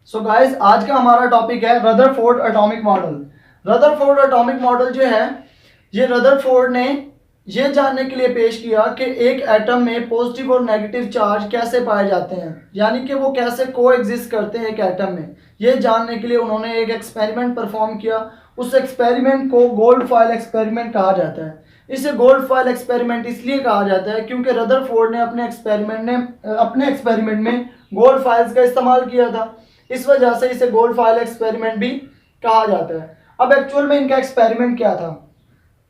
So guys आज का हमारा टॉपिक है Rutherford atomic model. Rutherford atomic model जो है ये रदरफोर्ड ने ये जानने के लिए पेश किया कि एक एटम में पॉजिटिव और नेगेटिव चार्ज कैसे पाए जाते हैं, यानी कि वो कैसे को एग्जिस्ट करते हैं एक एटम में। ये जानने के लिए उन्होंने एक एक्सपेरिमेंट परफॉर्म किया। उस एक्सपेरिमेंट को गोल्ड फॉइल एक्सपेरिमेंट कहा जाता है। इसे गोल्ड फॉइल एक्सपेरिमेंट इसलिए कहा जाता है क्योंकि रदरफोर्ड ने अपने एक्सपेरिमेंट में गोल्ड फॉइल्स का इस्तेमाल किया था। इस वजह से इसे गोल्ड फॉइल एक्सपेरिमेंट भी कहा जाता है। अब एक्चुअल में इनका एक्सपेरिमेंट क्या था,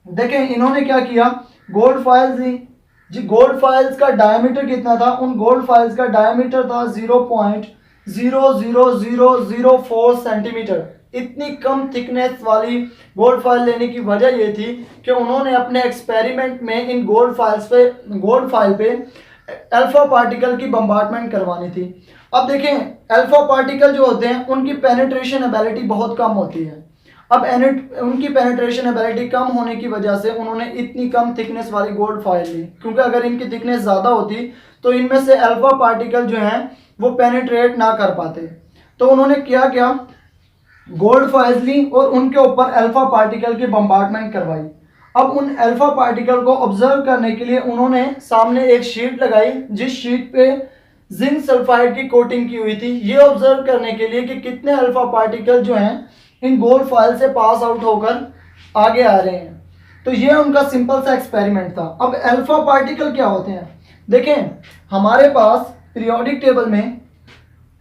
देखें इन्होंने क्या किया। गोल्ड फॉइल्स दी जी, गोल्ड फॉइल्स का डायमीटर कितना था, उन गोल्ड फॉइल्स का डायमीटर था 0.00004 सेंटीमीटर। इतनी कम थिकनेस वाली गोल्ड फॉइल लेने की वजह ये थी कि उन्होंने अपने एक्सपेरिमेंट में इन गोल्ड फॉइल पे अल्फा पार्टिकल की बम्बार्टमेंट करवानी थी। अब देखें अल्फा पार्टिकल जो होते हैं उनकी पेनिट्रेशन एबिलिटी बहुत कम होती है। अब उनकी पेनिट्रेशन एबिलिटी कम होने की वजह से उन्होंने इतनी कम थिकनेस वाली गोल्ड फॉइल ली, क्योंकि अगर इनकी थिकनेस ज़्यादा होती तो इनमें से अल्फा पार्टिकल जो हैं वो पेनिट्रेट ना कर पाते। तो उन्होंने क्या गोल्ड फॉइल्स ली और उनके ऊपर अल्फा पार्टिकल की बम्बार्टमेंट करवाई। अब उन अल्फा पार्टिकल को ऑब्जर्व करने के लिए उन्होंने सामने एक शीट लगाई, जिस शीट पे जिंक सल्फाइड की कोटिंग की हुई थी, ये ऑब्जर्व करने के लिए कि कितने अल्फा पार्टिकल जो हैं इन गोल्ड फॉइल से पास आउट होकर आगे आ रहे हैं। तो ये उनका सिंपल सा एक्सपेरिमेंट था। अब अल्फा पार्टिकल क्या होते हैं, देखें हमारे पास पीरियोडिक टेबल में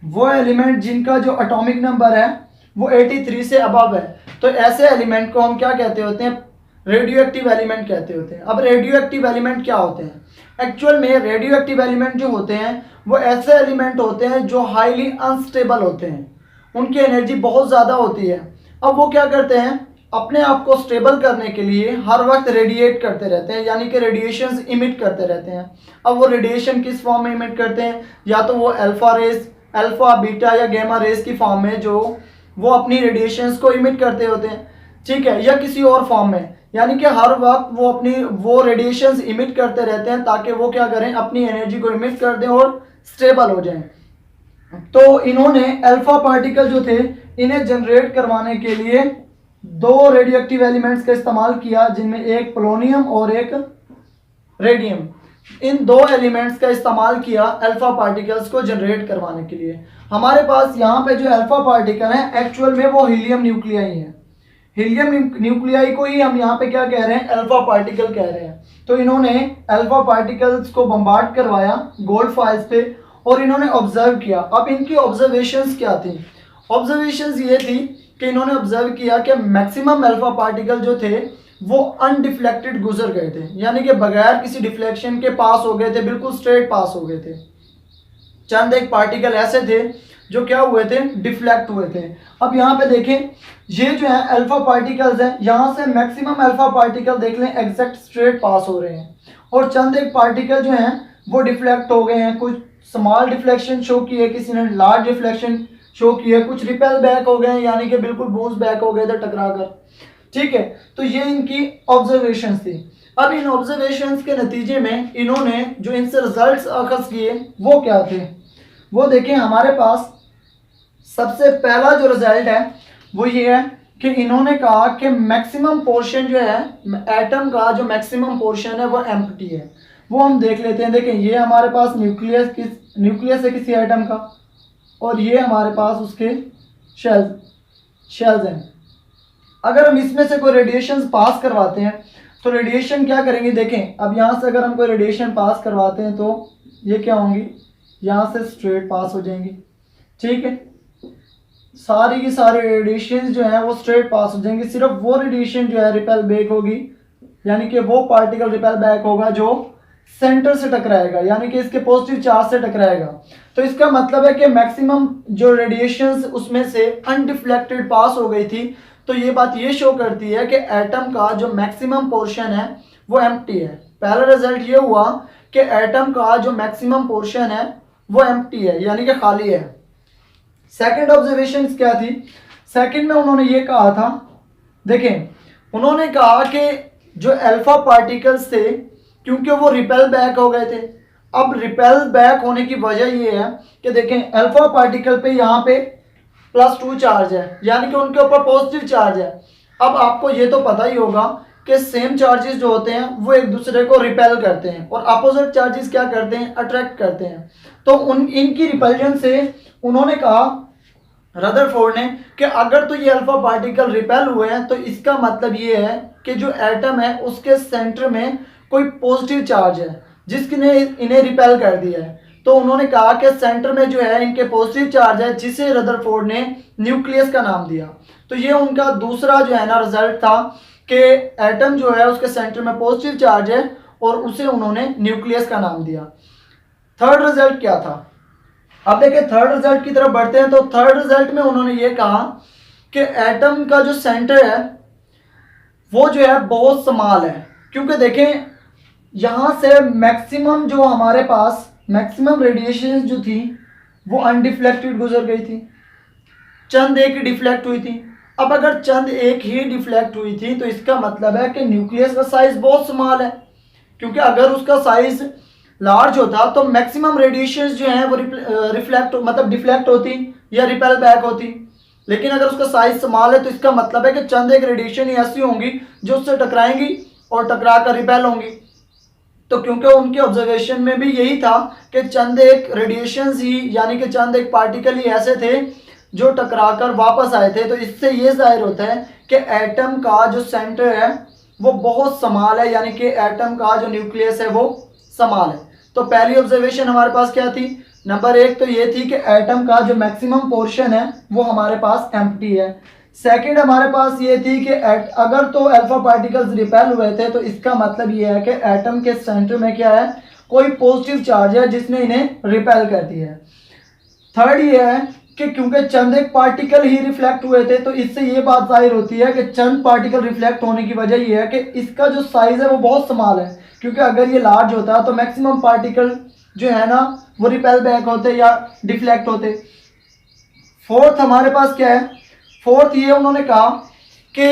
वो एलिमेंट जिनका जो एटॉमिक नंबर है वो 83 से अबव है, तो ऐसे एलिमेंट को हम क्या कहते होते हैं, रेडियो एक्टिव एलिमेंट कहते होते हैं। अब रेडियो एक्टिव एलिमेंट क्या होते हैं, एक्चुअल में रेडियो एक्टिव एलिमेंट जो होते हैं वो ऐसे एलिमेंट होते हैं जो हाईली अनस्टेबल होते हैं, उनकी एनर्जी बहुत ज़्यादा होती है। अब वो क्या करते हैं, अपने आप को स्टेबल करने के लिए हर वक्त रेडिएट करते रहते हैं, यानी कि रेडिएशंस इमिट करते रहते हैं। अब वो रेडिएशन किस फॉर्म में इमिट करते हैं, या तो वो अल्फा रेस, अल्फा बीटा या गैमा रेस की फॉर्म में जो वो अपनी रेडिएशंस को इमिट करते होते हैं, ठीक है, या किसी और फॉर्म में, यानी कि हर वक्त वो रेडिएशंस इमिट करते रहते हैं ताकि वो क्या करें, अपनी एनर्जी को इमिट कर दें और स्टेबल हो जाएं। तो इन्होंने अल्फा पार्टिकल जो थे इन्हें जनरेट करवाने के लिए दो रेडियो एक्टिव एलिमेंट्स का इस्तेमाल किया, जिनमें एक पोलोनियम और एक रेडियम। इन दो एलिमेंट्स का इस्तेमाल किया अल्फा पार्टिकल्स को जनरेट करवाने के लिए। हमारे पास यहाँ पे जो अल्फा पार्टिकल है एक्चुअल में वो हीलियम न्यूक्लियाई है। हीलियम न्यूक्लियाई को ही हम यहाँ पे क्या कह रहे हैं, अल्फा पार्टिकल कह रहे हैं। तो इन्होंने अल्फा पार्टिकल्स को बम्बार्ड करवाया गोल्ड फॉइल्स पे और इन्होंने ऑब्जर्व किया। अब इनकी ऑब्जर्वेशंस क्या थी, ऑब्जर्वेशंस ये थी कि इन्होंने ऑब्जर्व किया कि मैक्सिमम अल्फा पार्टिकल जो थे वो अनडिफ्लेक्टेड गुजर गए थे, यानी कि बगैर किसी डिफ्लेक्शन के पास हो गए थे, बिल्कुल स्ट्रेट पास हो गए थे। चंद एक पार्टिकल ऐसे थे जो क्या हुए थे, डिफ्लेक्ट हुए थे। अब यहाँ पे देखें ये जो है अल्फा पार्टिकल्स हैं, यहाँ से मैक्सिमम अल्फा पार्टिकल देख लें एग्जैक्ट स्ट्रेट पास हो रहे हैं, और चंद एक पार्टिकल जो हैं वो डिफ्लेक्ट हो गए हैं। कुछ स्मॉल डिफ्लेक्शन शो की है, किसी ने लार्ज डिफ्लेक्शन शो की है, कुछ रिपेल बैक हो गए हैं, यानी कि बिल्कुल बूंस बैक हो गए थे टकरा कर, ठीक है। तो ये इनकी ऑब्जर्वेशंस थी। अब इन ऑब्जर्वेशंस के नतीजे में इन्होंने जो इनसे रिजल्ट्स अखज़ किए वो क्या थे, वो देखें। हमारे पास सबसे पहला जो रिजल्ट है वो ये है कि इन्होंने कहा कि मैक्सिमम पोर्शन जो है एटम का, जो मैक्सिमम पोर्शन है वो एम्प्टी है। वो हम देख लेते हैं। देखें ये हमारे पास न्यूक्लियस है किसी एटम का, और ये हमारे पास उसके शेल्स हैं। अगर हम इसमें से कोई रेडिएशन पास करवाते हैं तो रेडिएशन क्या करेंगे, देखें अब यहाँ से अगर हम कोई रेडिएशन पास करवाते हैं तो ये क्या होंगी, यहाँ से स्ट्रेट पास हो जाएंगी, ठीक है। सारी की सारी रेडिएशन जो है वो स्ट्रेट पास हो जाएंगी। सिर्फ वो रेडिएशन जो है रिपेल बैक होगी, यानी कि वो पार्टिकल रिपेल बैक होगा जो सेंटर से टकराएगा, यानी कि इसके पॉजिटिव चार्ज से टकराएगा। तो इसका मतलब है कि मैक्सिमम जो रेडिएशंस उसमें से अनडिफ्लेक्टेड पास हो गई थी। तो ये बात ये शो करती है कि एटम का जो मैक्सिमम पोर्शन है वो एम्प्टी है। पहला रिजल्ट ये हुआ कि एटम का जो मैक्सिमम पोर्शन है वो एम्प्टी है, यानी कि खाली है। सेकंड ऑब्जर्वेशन क्या थी, सेकंड में उन्होंने ये कहा था, देखें उन्होंने कहा कि जो अल्फा पार्टिकल्स थे क्योंकि वो रिपेल बैक हो गए थे। अब रिपेल बैक होने की वजह ये है कि देखें अल्फा पार्टिकल पे यहाँ पे +2 चार्ज है, यानी कि उनके ऊपर पॉजिटिव चार्ज है। अब आपको ये तो पता ही होगा कि सेम चार्जेस जो होते हैं वो एक दूसरे को रिपेल करते हैं और अपोजिट चार्जेस क्या करते हैं, अट्रैक्ट करते हैं। तो इनकी रिपल्जन से उन्होंने कहा, रदरफोर्ड ने, कि अगर तो ये अल्फा पार्टिकल रिपेल हुए हैं तो इसका मतलब ये है कि जो एटम है उसके सेंटर में कोई पॉजिटिव चार्ज है जिसने इन्हें रिपेल कर दिया है। तो उन्होंने कहा कि सेंटर में जो है इनके पॉजिटिव चार्ज है, जिसे रदरफोर्ड ने न्यूक्लियस का नाम दिया। तो ये उनका दूसरा जो है ना रिजल्ट था कि एटम जो है उसके सेंटर में पॉजिटिव चार्ज है और उसे उन्होंने न्यूक्लियस का नाम दिया। थर्ड रिजल्ट क्या था, अब देखिए थर्ड रिजल्ट की तरफ बढ़ते हैं। तो थर्ड रिजल्ट में उन्होंने ये कहा कि एटम का जो सेंटर है वो जो है बहुत स्मॉल है, क्योंकि देखें यहाँ से मैक्सिमम जो हमारे पास मैक्सिमम रेडिएशन जो थी वो अनडिफ्लेक्टेड गुजर गई थी, चंद एक ही डिफ्लेक्ट हुई थी। अब अगर चंद एक ही डिफ्लेक्ट हुई थी तो इसका मतलब है कि न्यूक्लियस का साइज बहुत स्मॉल है, क्योंकि अगर उसका साइज लार्ज होता तो मैक्सिमम रेडिएशन जो है वो रिफ्लेक्ट मतलब डिफ्लेक्ट होती या रिपेल बैक होती। लेकिन अगर उसका साइज स्मॉल है तो इसका मतलब है कि चंद एक रेडिएशन ही ऐसी होंगी जो उससे टकराएंगी और टकरा कर रिपेल होंगी। तो क्योंकि उनके ऑब्जर्वेशन में भी यही था कि चंद एक रेडिएशंस ही यानी कि चंद एक पार्टिकल ही ऐसे थे जो टकराकर वापस आए थे, तो इससे ये जाहिर होता है कि एटम का जो सेंटर है वो बहुत स्मॉल है, यानी कि एटम का जो न्यूक्लियस है वो स्मॉल है। तो पहली ऑब्जर्वेशन हमारे पास क्या थी, नंबर एक तो ये थी कि एटम का जो मैक्सिमम पोर्शन है वो हमारे पास एम्प्टी है। सेकंड हमारे पास ये थी कि अगर तो अल्फा पार्टिकल्स रिपेल हुए थे तो इसका मतलब ये है कि एटम के सेंटर में क्या है, कोई पॉजिटिव चार्ज है जिसने इन्हें रिपेल कर दिया है। थर्ड ये है कि क्योंकि चंद एक पार्टिकल ही रिफ्लेक्ट हुए थे तो इससे ये बात जाहिर होती है कि चंद पार्टिकल रिफ्लेक्ट होने की वजह ये है कि इसका जो साइज है वो बहुत स्मॉल है, क्योंकि अगर ये लार्ज होता तो मैक्सिमम पार्टिकल जो है ना वो रिपेल बैक होते या डिफ्लेक्ट होते। फोर्थ हमारे पास क्या है, फोर्थ ये उन्होंने कहा कि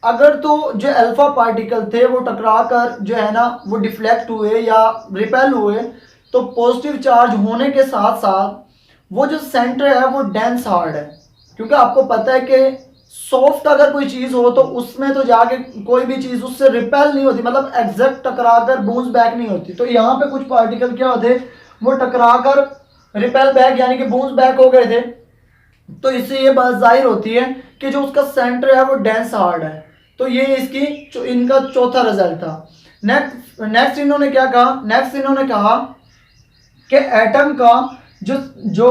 अगर तो जो अल्फा पार्टिकल थे वो टकरा कर जो है ना वो डिफ्लेक्ट हुए या रिपेल हुए तो पॉजिटिव चार्ज होने के साथ साथ वो जो सेंटर है वो डेंस हार्ड है, क्योंकि आपको पता है कि सॉफ्ट अगर कोई चीज़ हो तो उसमें तो जाके कोई भी चीज़ उससे रिपेल नहीं होती, मतलब एग्जैक्ट टकरा कर बाउंस बैक नहीं होती। तो यहाँ पे कुछ पार्टिकल क्या होते, वो टकरा कर रिपेल बैक यानी कि बाउंस बैक हो गए थे। तो इससे ये बात जाहिर होती है कि जो उसका सेंटर है वो डेंस हार्ड है। तो ये इसकी इनका चौथा रिजल्ट था। नेक्स्ट इन्होंने क्या कहा, नेक्स्ट इन्होंने कहा कि एटम का जो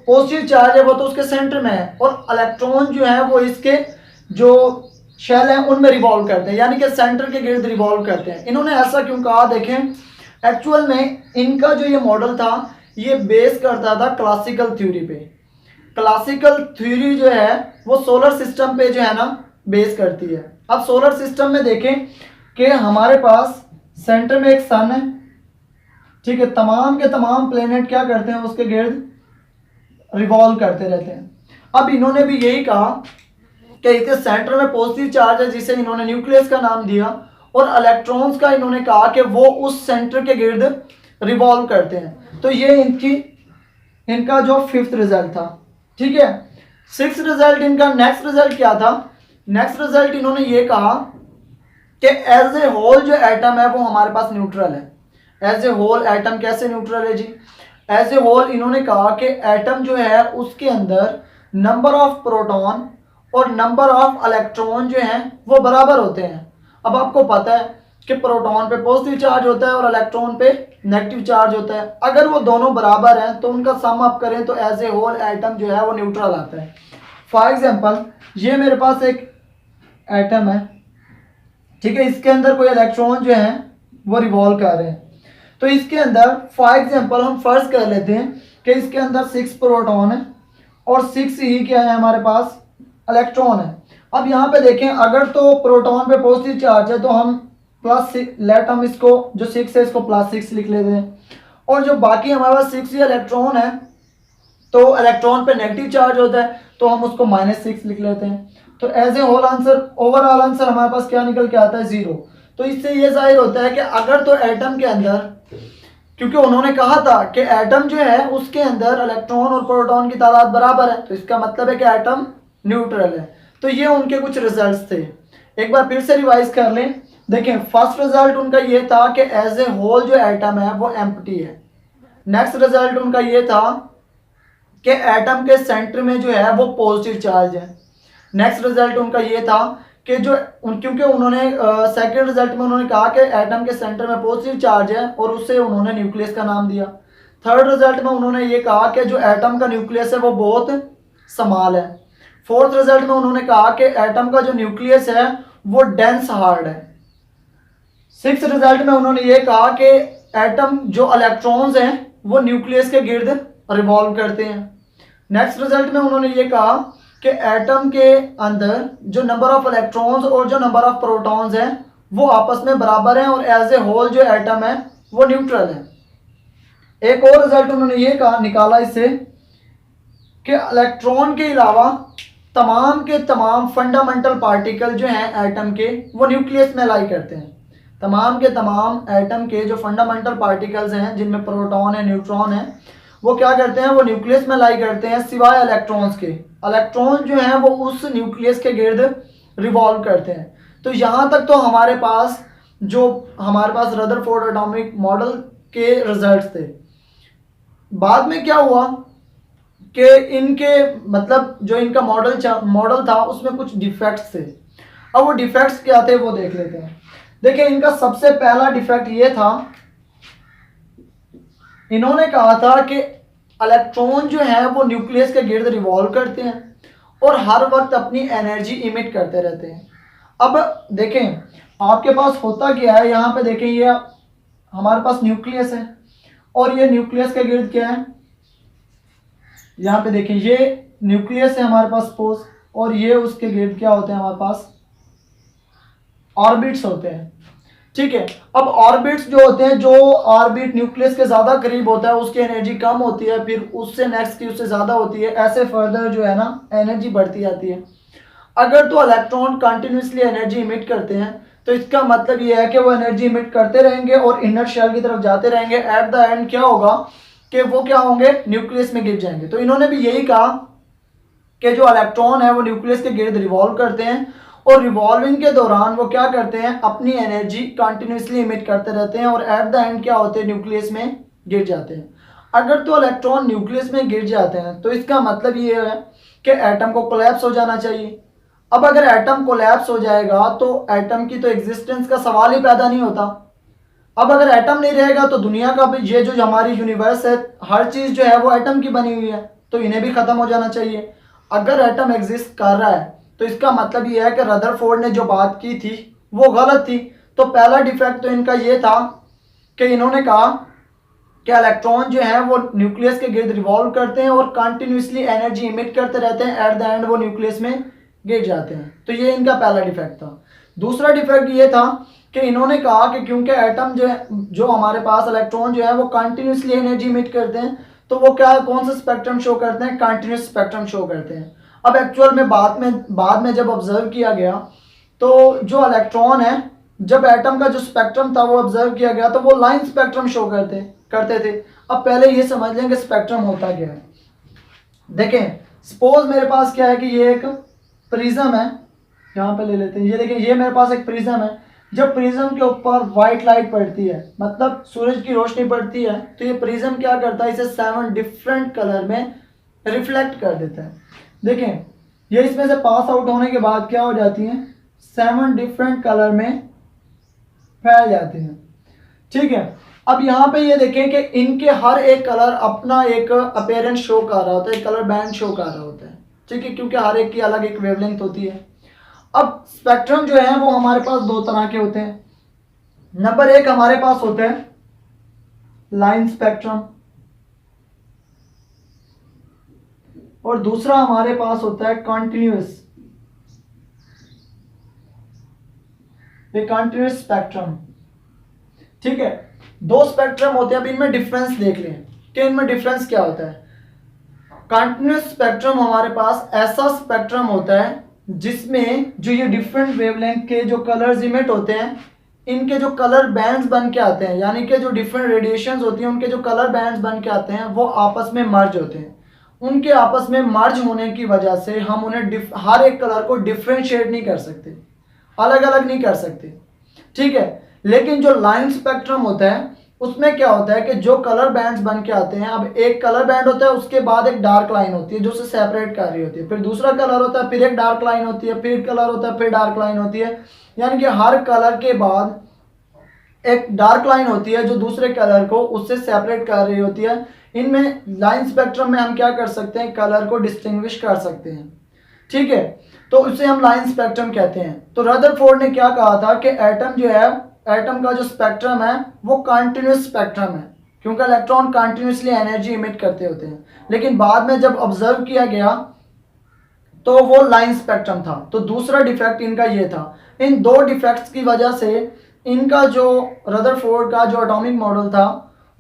पॉजिटिव चार्ज है वो तो उसके सेंटर में है और इलेक्ट्रॉन जो है वो इसके जो शेल हैं उनमें रिवॉल्व करते हैं, यानी कि सेंटर के गिर्द रिवॉल्व करते हैं। इन्होंने ऐसा क्यों कहा, देखें एक्चुअल में इनका जो ये मॉडल था ये बेस करता था क्लासिकल थ्योरी पे। क्लासिकल थ्योरी जो है वो सोलर सिस्टम पे जो है ना बेस करती है। अब सोलर सिस्टम में देखें कि हमारे पास सेंटर में एक सन है, ठीक है, तमाम के तमाम प्लेनेट क्या करते हैं, उसके गिर्द रिवॉल्व करते रहते हैं। अब इन्होंने भी यही कहा कि इसके सेंटर में पॉजिटिव चार्ज है जिसे इन्होंने न्यूक्लियस का नाम दिया और इलेक्ट्रॉन्स का इन्होंने कहा कि वो उस सेंटर के गिर्द रिवॉल्व करते हैं। तो ये इनका जो फिफ्थ रिजल्ट था, ठीक है। सिक्स रिजल्ट इनका, नेक्स्ट रिजल्ट क्या था, नेक्स्ट रिजल्ट इन्होंने ये कहा कि एज ए होल जो एटम है वो हमारे पास न्यूट्रल है। एज ए होल एटम कैसे न्यूट्रल है जी, एज ए होल इन्होंने कहा कि एटम जो है उसके अंदर नंबर ऑफ प्रोटॉन और नंबर ऑफ इलेक्ट्रॉन जो हैं वो बराबर होते हैं। अब आपको पता है कि प्रोटॉन पे पॉजिटिव चार्ज होता है और इलेक्ट्रॉन पे नेगेटिव चार्ज होता है। अगर वो दोनों बराबर हैं तो उनका सम अप करें तो एज ए होल एटम जो है वो न्यूट्रल आता है। फॉर एग्जांपल ये मेरे पास एक एटम है, ठीक है, इसके अंदर कोई इलेक्ट्रॉन जो है वो रिवॉल्व कर रहे हैं। तो इसके अंदर फॉर एग्जांपल हम फर्ज कर लेते हैं कि इसके अंदर 6 प्रोटॉन है और 6 ही क्या है हमारे पास इलेक्ट्रॉन है। अब यहाँ पे देखें अगर तो प्रोटॉन पे पॉजिटिव चार्ज है तो हम +6 लेट हम इसको जो 6 है इसको +6 लिख लेते हैं और जो बाकी हमारे पास 6 ही इलेक्ट्रॉन है तो इलेक्ट्रॉन पे नेगेटिव चार्ज होता है तो हम उसको -6 लिख लेते हैं। तो as a whole answer, overall answer हमारे पास क्या निकल के आता है 0। तो इससे ये जाहिर होता है कि अगर तो एटम के अंदर क्योंकि उन्होंने कहा था कि एटम जो है उसके अंदर इलेक्ट्रॉन और प्रोटॉन की तादाद बराबर है, तो इसका मतलब है कि एटम न्यूट्रल है। तो ये उनके कुछ रिजल्ट्स थे। एक बार फिर से रिवाइज कर लें। देखें, फर्स्ट रिजल्ट उनका ये था कि एज ए होल जो एटम है वो एम्प्टी है। नेक्स्ट रिजल्ट उनका ये था कि एटम के सेंटर में जो है वो पॉजिटिव चार्ज है। नेक्स्ट रिजल्ट उनका ये था कि क्योंकि उन्होंने सेकंड रिजल्ट में उन्होंने कहा कि एटम के सेंटर में पॉजिटिव चार्ज है और उससे उन्होंने न्यूक्लियस का नाम दिया। थर्ड रिजल्ट में उन्होंने ये कहा कि जो एटम का न्यूक्लियस है वो बहुत स्मॉल है। फोर्थ रिजल्ट में उन्होंने कहा कि एटम का जो न्यूक्लियस है वो डेंस हार्ड है। सिक्स रिजल्ट में उन्होंने ये कहा कि एटम जो इलेक्ट्रॉन्स हैं वो न्यूक्लियस के गिर्द रिवॉल्व करते हैं। नेक्स्ट रिजल्ट में उन्होंने ये कहा कि एटम के अंदर जो नंबर ऑफ इलेक्ट्रॉन्स और जो नंबर ऑफ प्रोटॉन्स हैं वो आपस में बराबर हैं और एज ए होल जो एटम है वो न्यूट्रल है। एक और रिजल्ट उन्होंने ये कहा निकाला इससे कि इलेक्ट्रॉन के अलावा तमाम के तमाम फंडामेंटल पार्टिकल जो हैं एटम के वो न्यूक्लियस में लाई करते हैं। तमाम के तमाम एटम के जो फंडामेंटल पार्टिकल्स हैं जिनमें प्रोटॉन है न्यूट्रॉन है वो क्या करते हैं, वो न्यूक्लियस में लाई करते हैं सिवाय इलेक्ट्रॉन्स के। इलेक्ट्रॉन जो हैं वो उस न्यूक्लियस के गिर्द रिवॉल्व करते हैं। तो यहाँ तक तो हमारे पास रदरफोर्ड एटॉमिक मॉडल के रिजल्ट्स थे। बाद में क्या हुआ कि इनके मतलब जो इनका मॉडल था उसमें कुछ डिफेक्ट्स थे। अब वो डिफेक्ट्स क्या थे वो देख लेते हैं। देखिए, इनका सबसे पहला डिफेक्ट ये था, इन्होंने कहा था कि इलेक्ट्रॉन जो है वो न्यूक्लियस के गिर्द रिवॉल्व करते हैं और हर वक्त अपनी एनर्जी इमिट करते रहते हैं। अब देखें आपके पास होता क्या है, यहाँ पे देखें ये हमारे पास न्यूक्लियस है और ये न्यूक्लियस के गिर्द क्या है, यहाँ पे देखें ये न्यूक्लियस है हमारे पास सपोज, और ये उसके गिर्द क्या होते हैं हमारे पास ऑर्बिट्स होते हैं। ठीक है, अब ऑर्बिट्स जो होते हैं, जो ऑर्बिट न्यूक्लियस के ज़्यादा करीब होता है उसकी एनर्जी कम होती है, फिर उससे नेक्स्ट की उससे ज़्यादा होती है, ऐसे फर्दर जो है ना एनर्जी बढ़ती जाती है। अगर तो इलेक्ट्रॉन कंटिन्यूसली एनर्जी इमिट करते हैं तो इसका मतलब ये है कि वो एनर्जी इमिट करते रहेंगे और इनर शेल की तरफ जाते रहेंगे। एट द एंड क्या होगा कि वो क्या होंगे, न्यूक्लियस में गिर जाएंगे। तो इन्होंने भी यही कहा कि जो इलेक्ट्रॉन है वो न्यूक्लियस के गिर्द रिवॉल्व करते हैं और रिवॉल्विंग के दौरान वो क्या करते हैं, अपनी एनर्जी कंटिन्यूसली इमिट करते रहते हैं और एट द एंड क्या होते हैं, न्यूक्लियस में गिर जाते हैं। अगर तो इलेक्ट्रॉन न्यूक्लियस में गिर जाते हैं तो इसका मतलब ये है कि एटम को कोलैप्स हो जाना चाहिए। अब अगर एटम कोलैप्स हो जाएगा तो एटम की तो एग्जिस्टेंस का सवाल ही पैदा नहीं होता। अब अगर एटम नहीं रहेगा तो दुनिया का भी ये जो हमारी यूनिवर्स है हर चीज़ जो है वो एटम की बनी हुई है, तो इन्हें भी ख़त्म हो जाना चाहिए। अगर एटम एग्जिस्ट कर रहा है तो इसका मतलब ये है कि रदरफोर्ड ने जो बात की थी वो गलत थी। तो पहला डिफेक्ट तो इनका ये था कि इन्होंने कहा कि इलेक्ट्रॉन जो है वो न्यूक्लियस के गिर्द रिवॉल्व करते हैं और कंटिन्यूसली एनर्जी इमिट करते रहते हैं, एट द एंड वो न्यूक्लियस में गिर जाते हैं। तो ये इनका पहला डिफेक्ट था। दूसरा डिफेक्ट ये था कि इन्होंने कहा कि क्योंकि एटम जो हमारे पास इलेक्ट्रॉन जो है वो कंटिन्यूसली एनर्जी इमिट करते हैं तो वो कौन सा स्पेक्ट्रम शो करते हैं, कंटिन्यूस स्पेक्ट्रम शो करते हैं। अब एक्चुअल में बाद में जब ऑब्जर्व किया गया तो जो इलेक्ट्रॉन है, जब एटम का जो स्पेक्ट्रम था वो ऑब्जर्व किया गया तो वो लाइन स्पेक्ट्रम शो करते थे। अब पहले ये समझ लें कि स्पेक्ट्रम होता क्या है। देखें सपोज मेरे पास क्या है कि ये एक प्रिज्म है, यहाँ पे ले लेते हैं, ये देखें ये मेरे पास एक प्रिज्म है। जब प्रिज्म के ऊपर वाइट लाइट पड़ती है, मतलब सूरज की रोशनी पड़ती है, तो ये प्रिज्म क्या करता है, इसे 7 डिफरेंट कलर में रिफ्लेक्ट कर देता है। देखें ये इसमें से पास आउट होने के बाद क्या हो जाती हैं, 7 डिफरेंट कलर में फैल जाती हैं। ठीक है, अब यहाँ पे ये देखें कि इनके हर एक कलर अपना एक अपीयरेंस शो कर रहा होता है, एक कलर बैंड शो कर रहा होता है। ठीक है, क्योंकि हर एक की अलग एक वेवलेंथ होती है। अब स्पेक्ट्रम जो है वो हमारे पास 2 तरह के होते हैं। नंबर 1 हमारे पास होता है लाइन स्पेक्ट्रम और दूसरा हमारे पास होता है कंटिन्यूअस स्पेक्ट्रम। ठीक है, 2 स्पेक्ट्रम होते हैं। अब इनमें डिफरेंस देख लें कि इनमें डिफरेंस क्या होता है। कंटिन्यूअस स्पेक्ट्रम हमारे पास ऐसा स्पेक्ट्रम होता है जिसमें जो ये डिफरेंट वेवलेंथ के जो कलर्स इमिट होते हैं इनके जो कलर बैंड्स बन के आते हैं, यानी कि जो डिफरेंट रेडिएशंस होती हैं उनके जो कलर बैंड्स बन के आते हैं वो आपस में मर्ज होते हैं। उनके आपस में मर्ज होने की वजह से हम उन्हें हर एक कलर को डिफ्रेंशिएट नहीं कर सकते, अलग अलग नहीं कर सकते, ठीक है। लेकिन जो लाइन स्पेक्ट्रम होता है उसमें क्या होता है कि जो कलर बैंड्स बन के आते हैं, अब एक कलर बैंड होता है, उसके बाद एक डार्क लाइन होती है जो उसे सेपरेट कर रही होती है, फिर दूसरा कलर होता है, फिर एक डार्क लाइन होती है, फिर कलर होता है, फिर डार्क लाइन होती है, यानी कि हर कलर के बाद एक डार्क लाइन होती है जो दूसरे कलर को उससे सेपरेट कर रही होती है। इनमें लाइन स्पेक्ट्रम में हम क्या कर सकते हैं, कलर को डिस्टिंग्विश कर सकते हैं, ठीक है। तो उसे हम लाइन स्पेक्ट्रम कहते हैं। तो रदरफोर्ड ने क्या कहा था कि एटम जो है, एटम का जो स्पेक्ट्रम है वो कंटिन्यूस स्पेक्ट्रम है, क्योंकि इलेक्ट्रॉन कंटिन्यूसली एनर्जी इमिट करते होते हैं। लेकिन बाद में जब ऑब्जर्व किया गया तो वो लाइन स्पेक्ट्रम था। तो दूसरा डिफेक्ट इनका ये था। इन दो डिफेक्ट्स की वजह से इनका जो रदरफोर्ड का जो एटॉमिक मॉडल था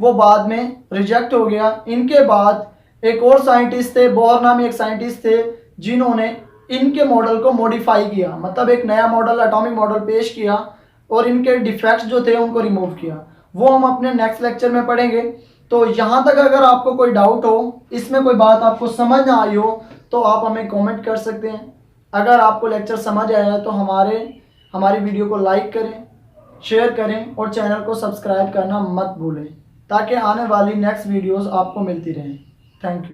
वो बाद में रिजेक्ट हो गया। इनके बाद एक और साइंटिस्ट थे, बोर नामी एक साइंटिस्ट थे, जिन्होंने इनके मॉडल को मॉडिफाई किया, मतलब एक नया मॉडल, एटॉमिक मॉडल पेश किया और इनके डिफेक्ट्स जो थे उनको रिमूव किया। वो हम अपने नेक्स्ट लेक्चर में पढ़ेंगे। तो यहाँ तक अगर आपको कोई डाउट हो, इसमें कोई बात आपको समझ ना आई हो, तो आप हमें कमेंट कर सकते हैं। अगर आपको लेक्चर समझ आया है तो हमारी वीडियो को लाइक करें, शेयर करें और चैनल को सब्सक्राइब करना मत भूलें, ताकि आने वाली नेक्स्ट वीडियोस आपको मिलती रहें। Thank you.